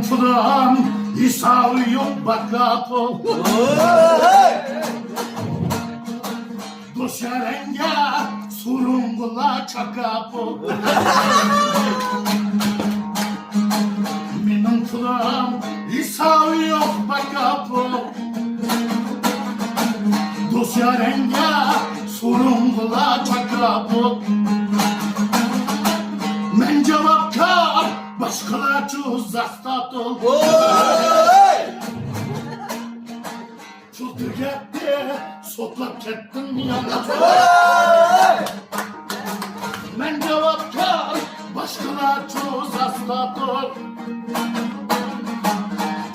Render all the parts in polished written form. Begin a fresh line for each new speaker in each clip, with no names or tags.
pulum hesabı yok bakapo. Duşarenge surungula çakapo. Benim pulum hesabı yok bakapo. Duşarenge surungula çakapo. Men cevapka başkalar uzakta ol. Tuttu gitti, sotlap kettin yanına. Men cevapka başkalar uzakta ol.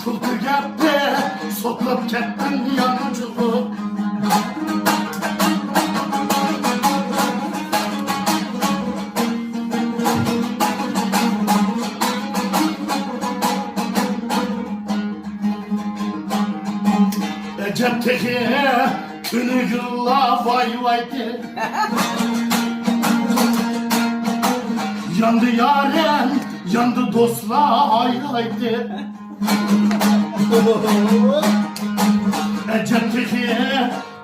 Tuttu gitti, sotlap kettin yanına. Cepteki günü yılla vay vaydı. Yandı yaren, yandı dostlar hay haydi. Cepteki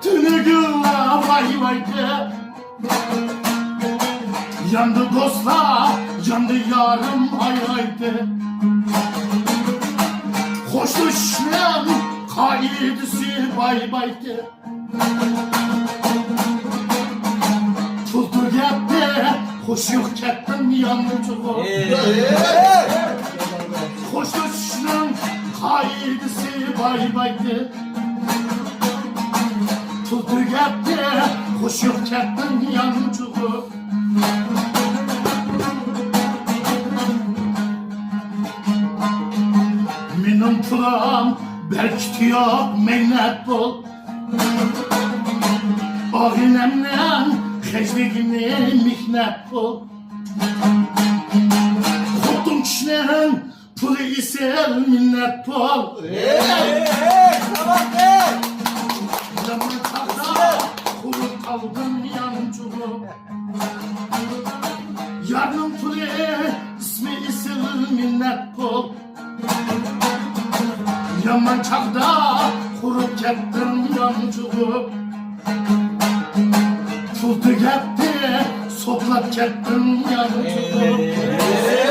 günü yılla vay vaydı. Yandı dostlar, yandı yarım hay haydi. Hoş düşmem kaidisi bay baydı. Tuttu gitti, hoş yok kettin yanıcığı. Hoş düşmem kaidisi bay baydı. Tuttu gitti, hoş yok kettin yanıcığı. Benim pulum belki yok minnet bol. Ağinemden hecligini mihnet bol. Kutun kişinin pulu ise minnet bol. Zaman tahta kurup kaldım yanculu. Yarın pulu ismi ise minnet bol. Yaman çağda kurup kettin yancığı. Tuttu gitti, soplap kettin yancığı.